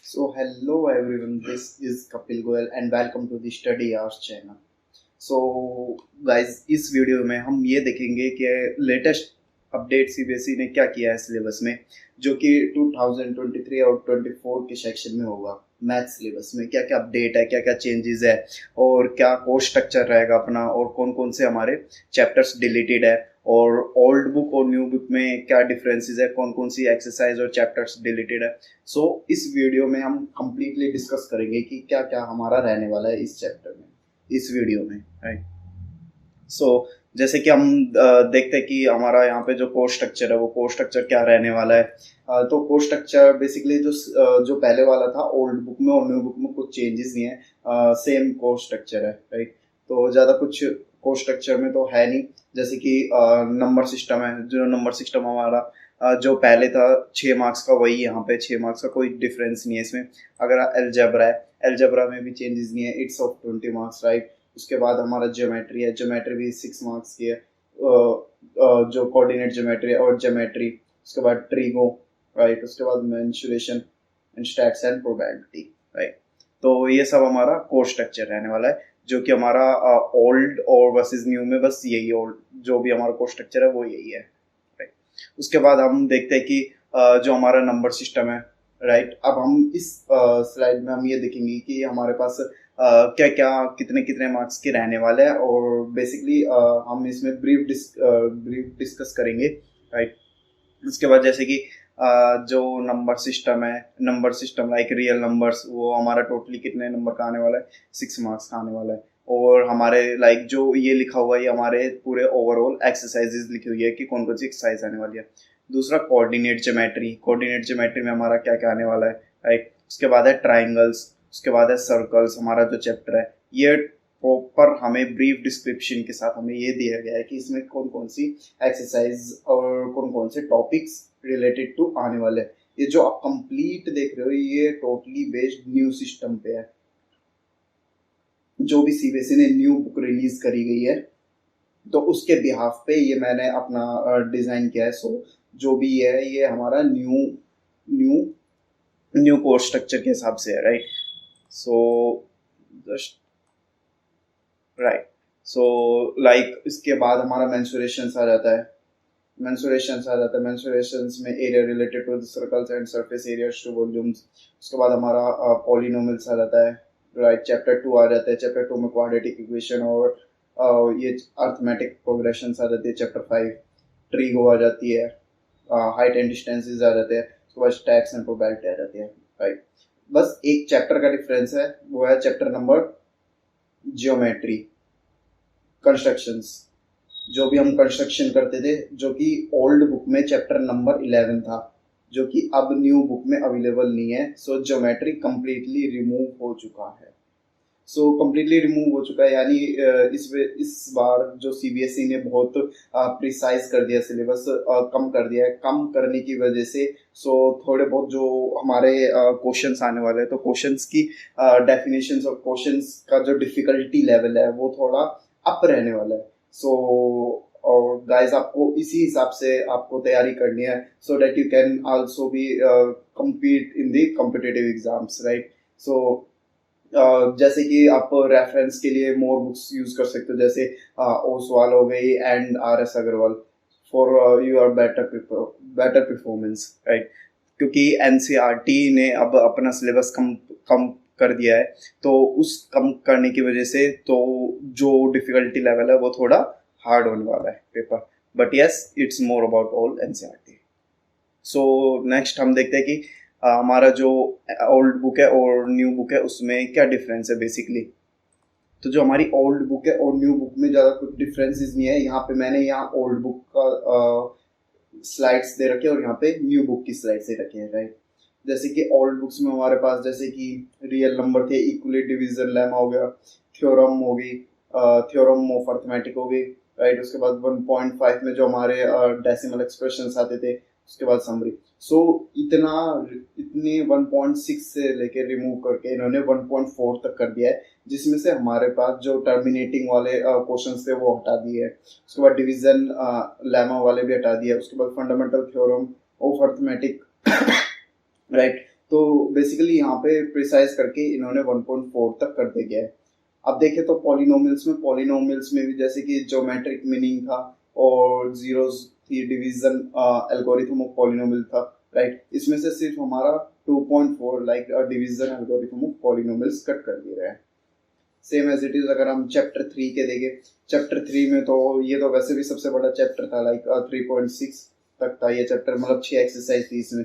So hello everyone, this is Kapil Goyal and welcome to the Study Hours channel. So guys, इस video में हम ये देखेंगे कि लेटेस्ट अपडेट सीबीएसई ने क्या किया है सिलेबस में, जो कि 2023 और 24 के सेक्शन में होगा। मैथ सिलेबस में क्या क्या अपडेट है, क्या क्या चेंजेस है और क्या कोर्स स्ट्रक्चर रहेगा अपना, और कौन कौन से हमारे चैप्टर्स डिलीटेड है और ओल्ड बुक और न्यू बुक में क्या डिफरेंसेस है, कौन कौन सी एक्सरसाइज और चैप्टर्स डिलीटेड है। सो इस वीडियो में हम कंप्लीटली डिस्कस करेंगे कि क्या क्या हमारा रहने वाला है इस चैप्टर में, इस वीडियो में, राइट। सो जैसे कि हम देखते हैं कि हमारा यहाँ पे जो कोर्स स्ट्रक्चर है वो कोर्स स्ट्रक्चर क्या रहने वाला है। तो कोर्स स्ट्रक्चर बेसिकली जो पहले वाला था ओल्ड बुक में और न्यू बुक में कुछ चेंजेस नहीं है, सेम कोर्स स्ट्रक्चर है, राइट। तो ज़्यादा कुछ कोर्स स्ट्रक्चर में तो है नहीं। जैसे कि नंबर सिस्टम है, जो नंबर सिस्टम हमारा जो पहले था 6 मार्क्स का, वही यहाँ पे 6 मार्क्स का, कोई डिफरेंस नहीं है इसमें। अगर एलजेब्रा है, एलजेब्रा में भी चेंजेस नहीं है, इट्स ऑफ 20 मार्क्स, राइट। उसके बाद हमारा ज्योमेट्री है, ज्योमेट्री भी 6 मार्क्स की है, जो कोऑर्डिनेट ज्योमेट्री है और ज्योमेट्री। उसके बाद ट्रिगो, राइट। उसके बाद mensuration and stats and probability, right. तो ये सब हमारा कोर्स स्ट्रक्चर रहने वाला है, जो कि हमारा ओल्ड और वर्सेस न्यू में बस यही ओल्ड जो भी हमारा कोर्स स्ट्रक्चर है वो यही है, राइट। उसके बाद हम देखते हैं कि जो हमारा नंबर सिस्टम है, राइट। अब हम इस स्लाइड में हम ये देखेंगे कि हमारे पास क्या क्या कितने कितने मार्क्स के रहने वाले हैं, और बेसिकली हम इसमें ब्रीफ डिस्कस करेंगे, राइट। उसके बाद जैसे कि जो number system like real numbers, वो हमारा टोटली कितने नंबर का आने वाला है, 6 मार्क्स का आने वाला है। और हमारे लाइक जो ये लिखा हुआ है, हमारे पूरे ओवरऑल एक्सरसाइजेज लिखी हुई है कि कौन कौन सी एक्सरसाइज आने वाली है। दूसरा कोऑर्डिनेट ज्योमेट्री, कोऑर्डिनेट ज्योमेट्री में हमारा क्या क्या आने वाला है, राइट। उसके बाद है ट्राइंगल्स, उसके बाद है सर्कल्स। हमारा जो चैप्टर है ये प्रॉपर हमें ब्रीफ डिस्क्रिप्शन के साथ हमें ये दिया गया है कि इसमें कौन कौन सी एक्सरसाइज और कौन कौन से टॉपिक्स रिलेटेड टू आने वाले हैं। ये जो आप कंप्लीट देख रहे हो ये टोटली बेस्ड न्यू सिस्टम पे है, जो भी सीबीएसई ने न्यू बुक रिलीज करी गई है तो उसके बिहाफ पे ये मैंने अपना डिजाइन किया है। सो जो भी है ये हमारा न्यू न्यू कोर्स स्ट्रक्चर के हिसाब से है, right. So just right. So like इसके बाद हमारा मेंसुरेशंस आ जाता है। मेंसुरेशंस में area related to the circles and surface areas to volumes. उसके बाद हमारा पॉलिनोमियल्स आ जाता है, राइट। चैप्टर 2 आ जाता है, चैप्टर 2 में क्वाड्रेटिक इक्वेशन और ये अर्थमेटिक प्रोग्रेशन आ जाती है। चैप्टर 5 ट्रीगो आ जाती है, हाइट एंड डिस्टेंसेस आ जाते हैं। उसके बाद स्टैट्स एंड प्रोबेबिलिटी आ जाती है, राइट। बस एक चैप्टर का डिफरेंस है, वो है चैप्टर नंबर जियोमेट्री, कंस्ट्रक्शंस। जो भी हम कंस्ट्रक्शन करते थे, जो कि ओल्ड बुक में चैप्टर नंबर 11 था, जो कि अब न्यू बुक में अवेलेबल नहीं है। सो ज्योमेट्री कंप्लीटली रिमूव हो चुका है। कंप्लीटली रिमूव हो चुका है, यानी इस बार जो सीबीएसई ने बहुत प्रिसाइज कर दिया सिलेबस, कम कर दिया है। कम करने की वजह से थोड़े बहुत जो हमारे क्वेश्चंस आने वाले हैं, तो क्वेश्चंस की डेफिनेशंस और क्वेश्चंस का जो डिफिकल्टी लेवल है वो थोड़ा अप रहने वाला है। और गाइस आपको इसी हिसाब से आपको तैयारी करनी है, so that you can also be compete in the competitive exams, right. So जैसे कि आप रेफरेंस के लिए मोर बुक्स यूज कर सकते हो, जैसे ओसवाल हो गई and RS Agarwal for your better performance, right. क्योंकि एनसीईआरटी ने अब अपना सिलेबस कम कम कर दिया है, तो उस कम करने की वजह से तो जो डिफिकल्टी लेवल है वो थोड़ा हार्ड होने वाला है paper, but yes it's more about all NCERT. So next हम देखते हैं कि हमारा जो ओल्ड बुक है और न्यू बुक है उसमें क्या डिफरेंस है बेसिकली। तो जो हमारी ओल्ड बुक है और न्यू बुक में ज़्यादा कुछ डिफरेंसेस नहीं है। यहाँ पे मैंने यहाँ ओल्ड बुक का स्लाइड्स दे रखे हैं और यहाँ पे न्यू बुक की स्लाइड्स दे रखे हैं, राइट। जैसे कि ओल्ड बुक्स में हमारे पास जैसे कि रियल नंबर थे, इक्वली डिविजन लेमा हो गया, थ्योरम हो गई, थ्योरम ऑफ अर्थमेटिक हो गई, राइट। उसके बाद 1.5 में जो हमारे डेसिमल एक्सप्रेशंस आते थे, उसके बाद समरी। इतने 1.6 से लेके रिमूव करके इन्होंने 1.4 तक कर दिया है, जिसमें से हमारे पास जो टर्मिनेटिंग वाले क्वेश्चंस थे वो हटा दिए हैं। उसके बाद डिवीजन लेमा वाले भी हटा दिए। उसके बाद fundamental theorem of arithmetic, right. तो बेसिकली यहाँ पे प्रिसाइज करके इन्होंने 1.4 तक कर दिया है। अब देखें तो पॉलिनोमियल्स में भी जैसे कि ज्योमेट्रिक मीनिंग था और जीरोस थी, डिवीजन एल्गोरिथम ऑफ पॉलिनोमियल था, राइट। इसमें से सिर्फ हमारा 2.4 like division algorithm of polynomials cut कर दिए हैं। सेम एज इट इज अगर हम चैप्टर 3 के देखें, चैप्टर 3 में तो ये तो वैसे भी सबसे बड़ा चैप्टर था, लाइक 3.6 तक था ये चैप्टर, मतलब 6 एक्सरसाइज थी इसमें।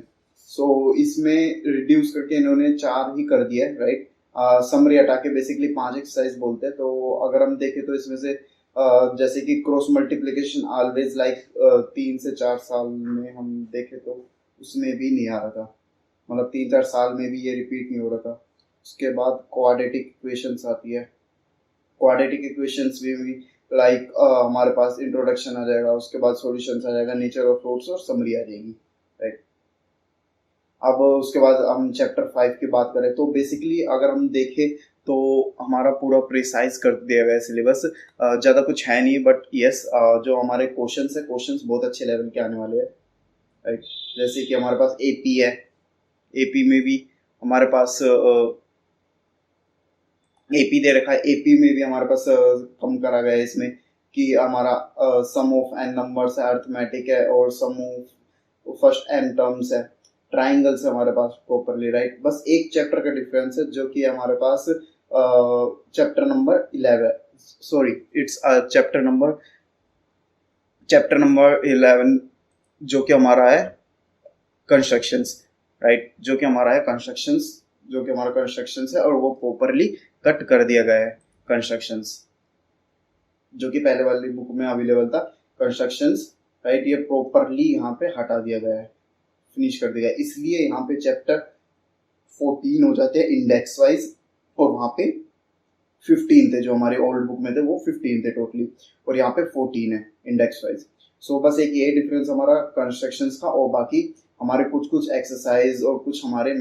सो इसमें रिड्यूस करके इन्होंने 4 ही कर दिया है, राइट। समरी हटा के बेसिकली 5 एक्सरसाइज बोलते हैं। तो अगर हम देखें तो इसमें से जैसे कि क्रॉस मल्टीप्लीकेशन ऑलवेज लाइक 3 से 4 साल में हम देखें तो उसमें भी नहीं आ रहा था, मतलब 3-4 साल में भी ये रिपीट नहीं हो रहा था। उसके बाद क्वाड्रेटिक इक्वेशंस आती है, क्वाड्रेटिक इक्वेशंस भी लाइक हमारे पास इंट्रोडक्शन आ जाएगा, उसके बाद सॉल्यूशंस आ जाएगा, नेचर ऑफ फ्रूट्स और समरी आ जाएगी, राइट। अब उसके बाद हम चैप्टर 5 की बात करें तो बेसिकली अगर हम देखें तो हमारा पूरा प्रिसाइज कर दिया गया है सिलेबस, ज़्यादा कुछ है नहीं, बट यस जो हमारे क्वेश्चंस है, क्वेश्चंस बहुत अच्छे लेवल के आने वाले हैं, राइट। जैसे कि हमारे पास एपी है, एपी में भी हमारे पास एपी दे रखा है, एपी में भी हमारे पास कम करा गया है इसमें कि हमारा सम ऑफ एन नंबर्स है, अर्थमेटिक है, और सम ऑफ फर्स्ट एन टर्म्स है, ट्राइंगल्स है हमारे पास प्रॉपरली, राइट। बस एक चैप्टर का डिफरेंस है जो कि हमारे पास chapter number 11, sorry it's chapter number 11 जो कि हमारा है कंस्ट्रक्शंस, राइट, जो कि हमारा है कंस्ट्रक्शंस, जो कि हमारा कंस्ट्रक्शंस है, और वो प्रॉपरली कट कर दिया गया है कंस्ट्रक्शंस, जो कि पहले वाली बुक में अवेलेबल था कंस्ट्रक्शंस, राइट। ये प्रॉपरली यहाँ पे हटा दिया गया है, फिनिश कर दिया गया है, इसलिए यहाँ पे चैप्टर 14 हो जाते हैं इंडेक्स वाइज, और वहाँ पे 15 थे, जो हमारे ओल्ड बुक में थे वो 15 थे टोटली, और यहाँ पे 14 है इंडेक्स वाइज। सो बस एक ये डिफरेंस हमारा कंस्ट्रक्शंस का, और बाकी हमारे कुछ कुछ एक्सरसाइज और कुछ हमारे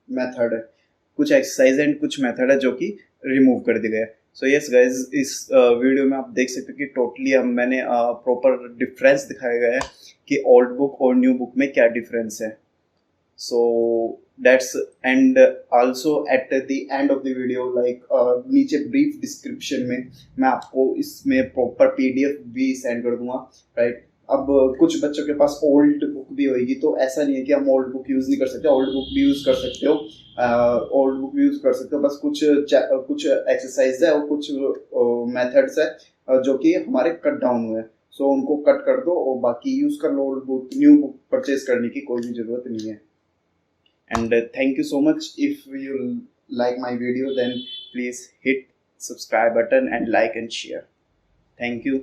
मेथड है, कुछ एक्सरसाइज एंड कुछ मेथड है जो कि रिमूव कर दिए गए। सो यस गाइज, इस वीडियो में आप देख सकते हो कि टोटली मैंने प्रॉपर डिफरेंस दिखाया गया है कि ओल्ड बुक और न्यू बुक में क्या डिफरेंस है। So that's, and also at the end of the video like नीचे ब्रीफ डिस्क्रिप्शन में मैं आपको इसमें प्रॉपर पीडीएफ भी सेंड कर दूंगा, राइट। अब कुछ बच्चों के पास ओल्ड बुक भी होगी, तो ऐसा नहीं है कि हम ओल्ड बुक यूज़ नहीं कर सकते, ओल्ड बुक भी यूज़ कर सकते हो, ओल्ड बुक भी यूज़ कर सकते हो। बस कुछ एक्सरसाइज है और कुछ मेथड्स है जो कि हमारे कट डाउन हुए हैं, सो उनको कट कर दो और बाकी यूज़ कर लो old book, new book purchase करने की कोई भी ज़रूरत नहीं है। And thank you so much. If you like my video, then please hit subscribe button and like and share. Thank you.